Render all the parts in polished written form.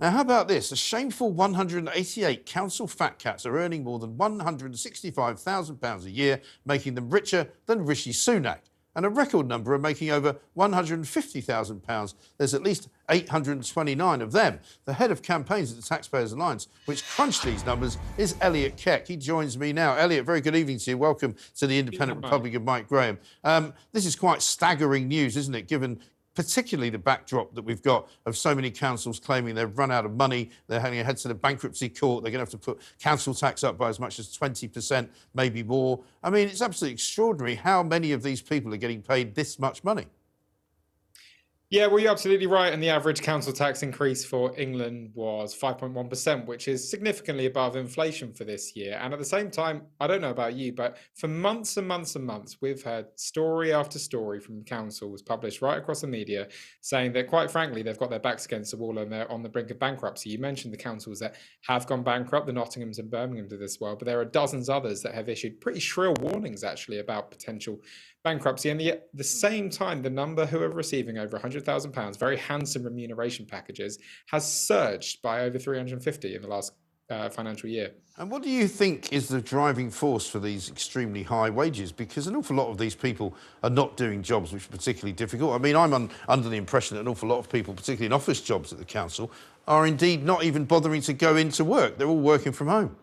Now, how about this? A shameful 188 council fat cats are earning more than £165,000 a year, making them richer than Rishi Sunak. And a record number are making over £150,000. There's at least 829 of them. The head of campaigns at the Taxpayers Alliance, which crunched these numbers, is Elliot Keck. He joins me now. Elliot, very good evening to you. Welcome to the Independent Republic of Mike Graham. This is quite staggering news, isn't it, given particularly the backdrop that we've got of so many councils claiming they've run out of money, they're having to head to the bankruptcy court, they're going to have to put council tax up by as much as 20%, maybe more. I mean, it's absolutely extraordinary how many of these people are getting paid this much money. Yeah, well, you're absolutely right. And the average council tax increase for England was 5.1%, which is significantly above inflation for this year. And at the same time, I don't know about you, but for months and months and months, we've heard story after story from councils published right across the media saying that, quite frankly, they've got their backs against the wall and they're on the brink of bankruptcy. You mentioned the councils that have gone bankrupt, the Nottinghams and Birminghams of this world, but there are dozens others that have issued pretty shrill warnings, actually, about potential bankruptcy. And yet, at the same time, the number who are receiving over £100,000, very handsome remuneration packages, has surged by over 350 in the last financial year. And what do you think is the driving force for these extremely high wages? Because an awful lot of these people are not doing jobs which are particularly difficult. I mean, I'm under the impression that an awful lot of people, particularly in office jobs at the council, are indeed not even bothering to go into work. They're all working from home.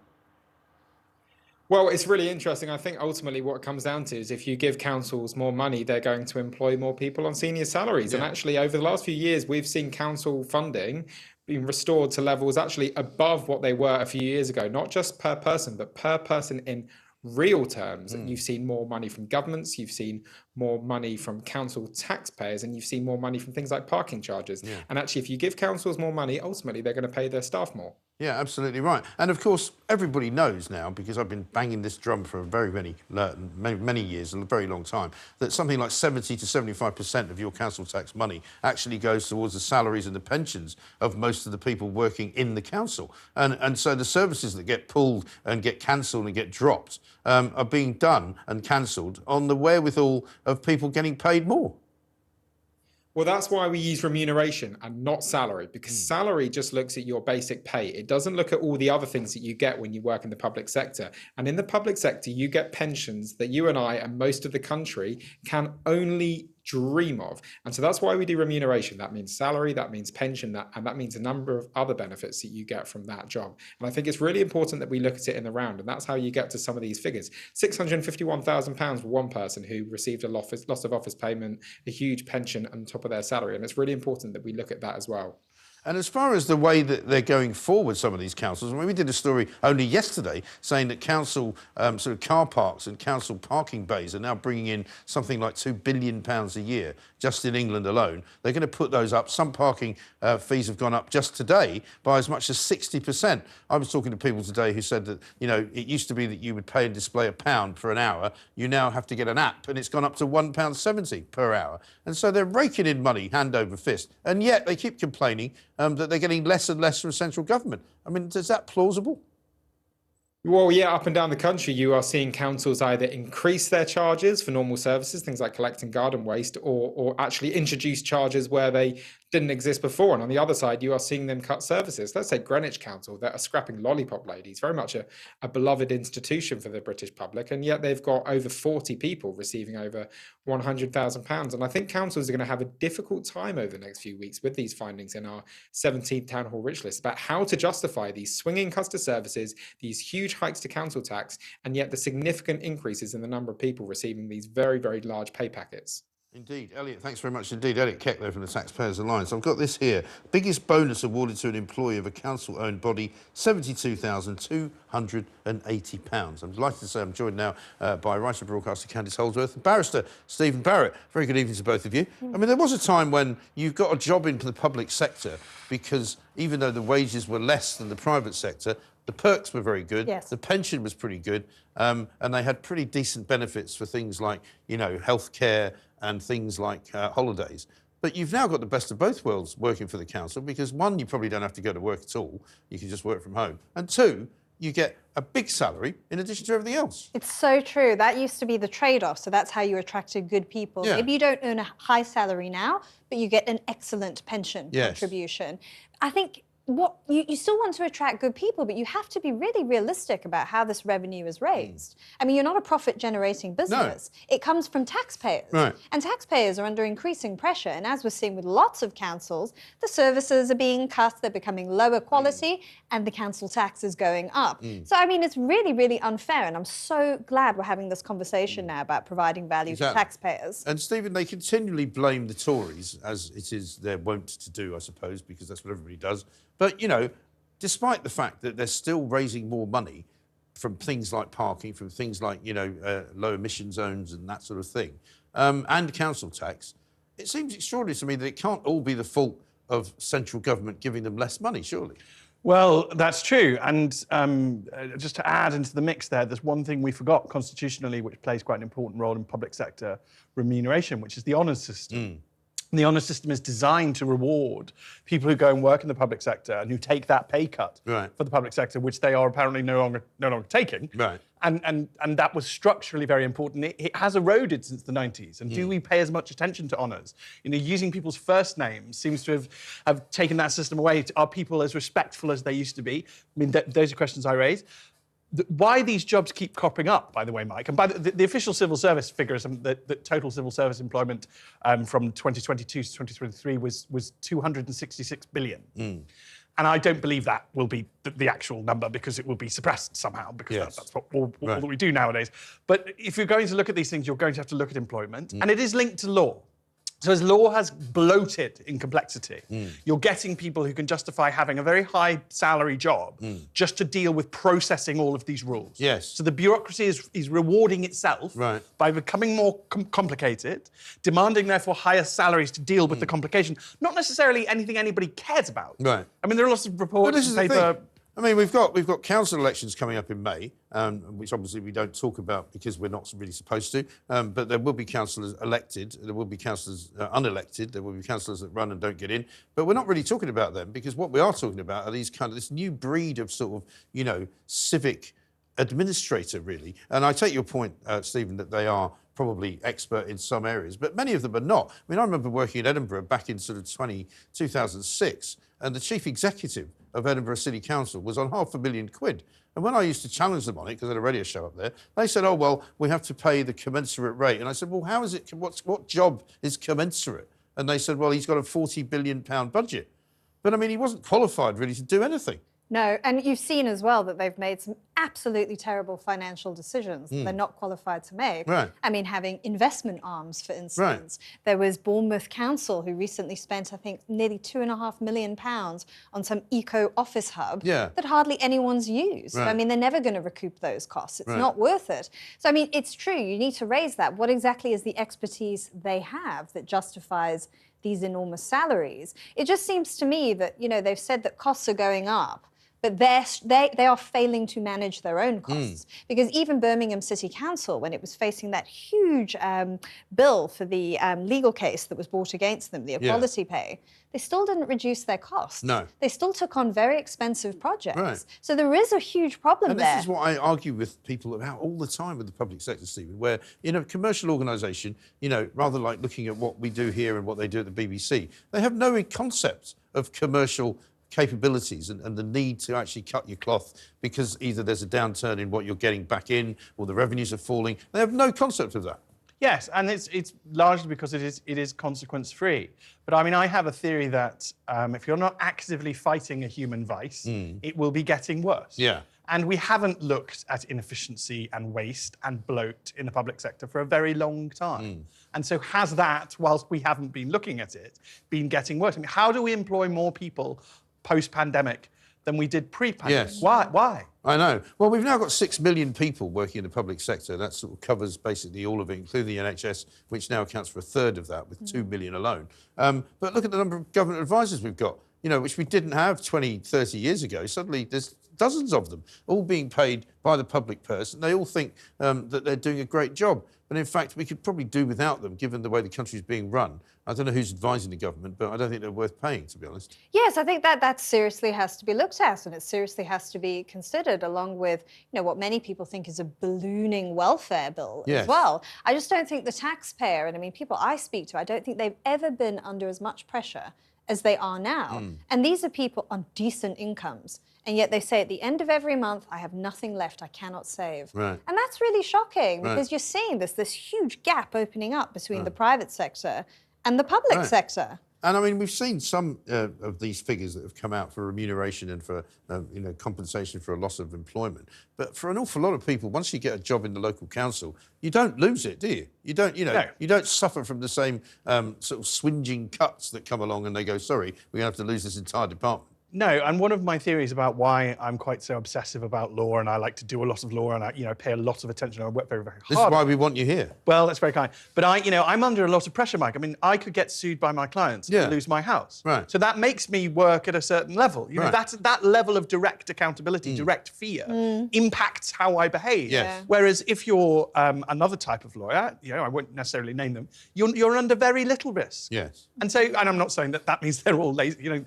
Well, it's really interesting. I think ultimately what it comes down to is if you give councils more money, they're going to employ more people on senior salaries. Yeah. And actually, over the last few years, we've seen council funding being restored to levels actually above what they were a few years ago, not just per person, but per person in real terms. And you've seen more money from governments, you've seen more money from council taxpayers, and you've seen more money from things like parking charges. Yeah. And actually, if you give councils more money, ultimately, they're going to pay their staff more. Yeah, absolutely right. And of course, everybody knows now, because I've been banging this drum for many years, a very long time, that something like 70 to 75% of your council tax money actually goes towards the salaries and the pensions of most of the people working in the council. And so the services that get pulled and get cancelled and get dropped are being done and cancelled on the wherewithal of people getting paid more. Well, that's why we use remuneration and not salary, because salary just looks at your basic pay. It doesn't look at all the other things that you get when you work in the public sector. And in the public sector, you get pensions that you and I and most of the country can only dream of. And so that's why we do remuneration. That means salary, that means pension, and that means a number of other benefits that you get from that job. And I think it's really important that we look at it in the round, and that's how you get to some of these figures. £651,000 for one person who received a loss of office payment, a huge pension on top of their salary. And it's really important that we look at that as well. And as far as the way that they're going forward, some of these councils, I mean, we did a story only yesterday saying that council sort of car parks and council parking bays are now bringing in something like £2 billion a year just in England alone. They're going to put those up. Some parking fees have gone up just today by as much as 60%. I was talking to people today who said that, you know, it used to be that you would pay and display £1 for an hour. You now have to get an app, and it's gone up to £1.70 per hour. And so they're raking in money hand over fist. And yet they keep complaining that they're getting less and less from central government. I mean, is that plausible? Well, yeah, up and down the country, you are seeing councils either increase their charges for normal services, things like collecting garden waste, or actually introduce charges where they didn't exist before. And on the other side, you are seeing them cut services. Let's say Greenwich Council, that are scrapping lollipop ladies, very much a beloved institution for the British public. And yet they've got over 40 people receiving over £100,000. And I think councils are going to have a difficult time over the next few weeks with these findings in our 17th Town Hall Rich List about how to justify these swinging cuts to services, these huge hikes to council tax, and yet the significant increases in the number of people receiving these very, very large pay packets. Indeed. Elliot, thanks very much indeed. Elliot Keck there from the Taxpayers Alliance. I've got this here. Biggest bonus awarded to an employee of a council-owned body, £72,280. I'm delighted to say I'm joined now by writer of Broadcaster Candice Holdsworth and barrister Stephen Barrett. Very good evening to both of you. I mean, there was a time when you got a job into the public sector because even though the wages were less than the private sector, the perks were very good, yes. The pension was pretty good, and they had pretty decent benefits for things like, you know, healthcare and things like holidays. But you've now got the best of both worlds working for the council because, one, you probably don't have to go to work at all. You can just work from home. And two, you get a big salary in addition to everything else. It's so true. That used to be the trade-off. So that's how you attracted good people. Yeah. Maybe you don't earn a high salary now, but you get an excellent pension contribution. I think you still want to attract good people, but you have to be really realistic about how this revenue is raised. I mean, you're not a profit-generating business. No. It comes from taxpayers. Right. And taxpayers are under increasing pressure. And as we're seeing with lots of councils, the services are being cut, they're becoming lower quality, and the council tax is going up. So, I mean, it's really, really unfair. And I'm so glad we're having this conversation now about providing value to taxpayers. And, Stephen, they continually blame the Tories, as it is their wont to do, I suppose, because that's what everybody does. But, you know, despite the fact that they're still raising more money from things like parking, from things like, you know, low emission zones and that sort of thing, and council tax, it seems extraordinary to me that it can't all be the fault of central government giving them less money, surely. Well, that's true. And just to add into the mix there's one thing we forgot constitutionally, which plays quite an important role in public sector remuneration, which is the honours system. And the honours system is designed to reward people who go and work in the public sector and who take that pay cut for the public sector, which they are apparently no longer taking. Right. And that was structurally very important. It has eroded since the 90s. And do we pay as much attention to honours? You know, using people's first names seems to have taken that system away. Are people as respectful as they used to be? I mean, those are questions I raise. Why these jobs keep cropping up, by the way, Mike, and by the official civil service figures, the total civil service employment from 2022 to 2023 was 266 billion. And I don't believe that will be the actual number, because it will be suppressed somehow, because that's what all that we do nowadays. But if you're going to look at these things, you're going to have to look at employment, and it is linked to law. So as law has bloated in complexity, you're getting people who can justify having a very high salary job just to deal with processing all of these rules. Yes. So the bureaucracy is rewarding itself by becoming more complicated, demanding therefore higher salaries to deal with the complication. Not necessarily anything anybody cares about. Right. I mean, there are lots of reports in paper. I mean, we've got council elections coming up in May, which obviously we don't talk about because we're not really supposed to. But there will be councillors elected, there will be councillors unelected, there will be councillors that run and don't get in. But we're not really talking about them, because what we are talking about are these this new breed of sort of, you know, civic administrator, really. And I take your point, Stephen, that they are probably expert in some areas, but many of them are not. I mean, I remember working in Edinburgh back in sort of 2006, and the chief executive of Edinburgh City Council was on £500,000. And when I used to challenge them on it, because I had a radio show up there, they said, oh, well, we have to pay the commensurate rate. And I said, well, how is it, what job is commensurate? And they said, well, he's got a £40 billion budget. But I mean, he wasn't qualified really to do anything. No, and you've seen as well that they've made some absolutely terrible financial decisions that they're not qualified to make. Right. I mean, having investment arms, for instance. Right. There was Bournemouth Council, who recently spent, I think, nearly £2.5 million on some eco-office hub that hardly anyone's used. Right. So, I mean, they're never going to recoup those costs. It's not worth it. So, I mean, it's true. You need to raise that. What exactly is the expertise they have that justifies these enormous salaries? It just seems to me that, you know, they've said that costs are going up, but they are failing to manage their own costs. Because even Birmingham City Council, when it was facing that huge bill for the legal case that was brought against them, the equality pay, they still didn't reduce their costs. No. They still took on very expensive projects. Right. So there is a huge problem there. And this is what I argue with people about all the time with the public sector, Stephen, where in a commercial organisation, you know, rather like looking at what we do here and what they do at the BBC, they have no concept of commercial capabilities and the need to actually cut your cloth because either there's a downturn in what you're getting back in or the revenues are falling. They have no concept of that. Yes, and it's largely because it is consequence-free. But I mean, I have a theory that if you're not actively fighting a human vice, it will be getting worse. Yeah. And we haven't looked at inefficiency and waste and bloat in the public sector for a very long time. And so has that, whilst we haven't been looking at it, been getting worse? I mean, how do we employ more people post-pandemic than we did pre-pandemic? Yes. Why? I know. Well, we've now got 6 million people working in the public sector. That sort of covers basically all of it, including the NHS, which now accounts for a third of that, with 2 million alone. But look at the number of government advisors we've got, you know, which we didn't have 20, 30 years ago. Suddenly there's dozens of them, all being paid by the public purse, and they all think that they're doing a great job. But in fact, we could probably do without them, given the way the country is being run. I don't know who's advising the government, but I don't think they're worth paying, to be honest. Yes, I think that seriously has to be looked at, and it seriously has to be considered, along with, you know, what many people think is a ballooning welfare bill as well. I just don't think the taxpayer, and I mean, people I speak to, I don't think they've ever been under as much pressure as they are now. And these are people on decent incomes. And yet they say at the end of every month, I have nothing left, I cannot save. Right. And that's really shocking Right. because you're seeing this huge gap opening up between the private sector and the public sector. And I mean, we've seen some of these figures that have come out for remuneration and for compensation for a loss of employment. But for an awful lot of people, once you get a job in the local council, you don't lose it, do you? You don't, No. you don't suffer from the same sort of swinging cuts that come along and they go, sorry, we're going to have to lose this entire department. No, and one of my theories about why I'm quite so obsessive about law, and I like to do a lot of law, and I pay a lot of attention, and I work very, very hard. This is why we want you here. Well, that's very kind. But I'm under a lot of pressure, Mike. I mean, I could get sued by my clients and lose my house. Right. So that makes me work at a certain level. You know, that level of direct accountability, direct fear, impacts how I behave. Yes. Whereas if you're another type of lawyer, I won't necessarily name them, you're under very little risk. Yes. And so, and I'm not saying that means they're all lazy.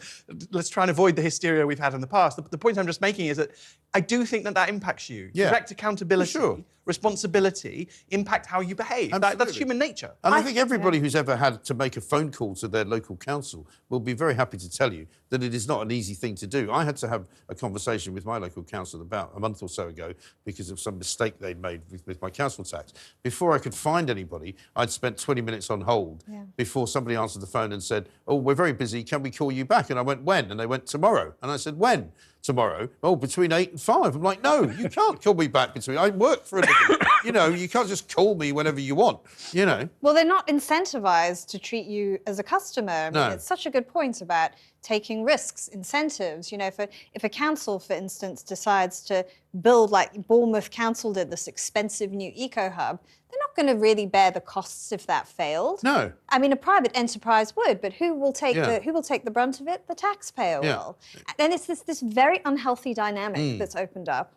Let's try and avoid the hysteria we've had in the past. The point I'm just making is that I do think that impacts you. Yeah. Direct accountability, responsibility, impact how you behave. That's human nature. And I think everybody who's ever had to make a phone call to their local council will be very happy to tell you that it is not an easy thing to do. I had to have a conversation with my local council about a month or so ago because of some mistake they'd made with my council tax. Before I could find anybody, I'd spent 20 minutes on hold before somebody answered the phone and said, oh, we're very busy, can we call you back? And I went, when? And they went, tomorrow. And I said, when? Tomorrow? Oh, between 8 and 5. I'm like, no, you can't call me back between. I work for a living. You can't just call me whenever you want, Well, they're not incentivized to treat you as a customer. I mean, it's such a good point about taking risks, incentives. If a council, for instance, decides to build, like Bournemouth Council did, this expensive new eco-hub, they're not going to really bear the costs if that failed. No. I mean, a private enterprise would, but who will take the brunt of it? The taxpayer will. And it's this very unhealthy dynamic that's opened up.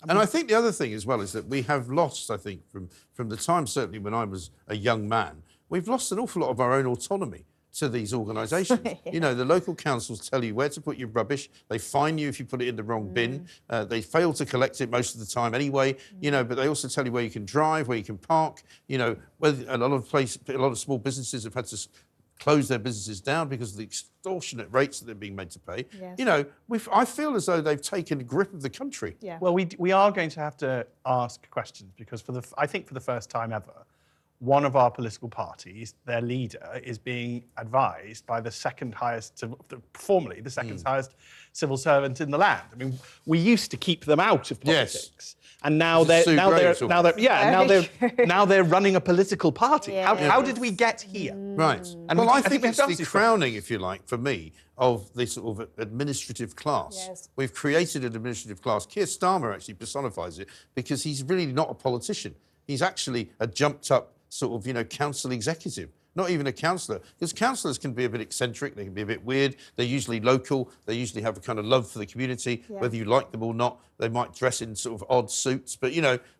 And I think the other thing as well is that we have lost, I think, from the time certainly when I was a young man, we've lost an awful lot of our own autonomy to these organisations. The local councils tell you where to put your rubbish. They fine you if you put it in the wrong bin. They fail to collect it most of the time anyway. But they also tell you where you can drive, where you can park. Where a lot of small businesses have had to close their businesses down because of the extortionate rates that they're being made to pay. Yes. I feel as though they've taken a grip of the country. Yeah. Well, we are going to have to ask questions because I think for the first time ever, one of our political parties, their leader, is being advised by the second highest, formerly the second highest civil servant in the land. I mean, we used to keep them out of politics, and now they're running a political party. Yes. How did we get here? Right. And well, I think we it's have to the ask crowning, if you like, for me, of this sort of administrative class. Yes. We've created an administrative class. Keir Starmer actually personifies it because he's really not a politician. He's actually a jumped-up sort of, council executive. Not even a councillor, because councillors can be a bit eccentric, they can be a bit weird, they're usually local, they usually have a kind of love for the community, whether you like them or not. They might dress in sort of odd suits, but,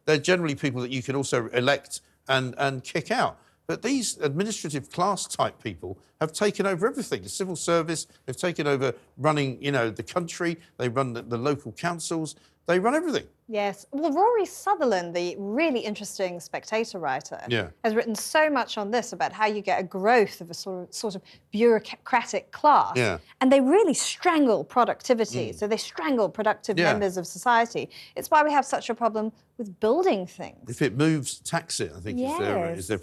they're generally people that you can also elect and kick out. But these administrative class type people have taken over everything. The civil service, they've taken over running, the country, they run the local councils, they run everything. Yes. Well, Rory Sutherland, the really interesting Spectator writer, has written so much on this about how you get a growth of a sort of bureaucratic class. Yeah. And they really strangle productivity. So they strangle productive members of society. It's why we have such a problem with building things. If it moves, tax it, I think is their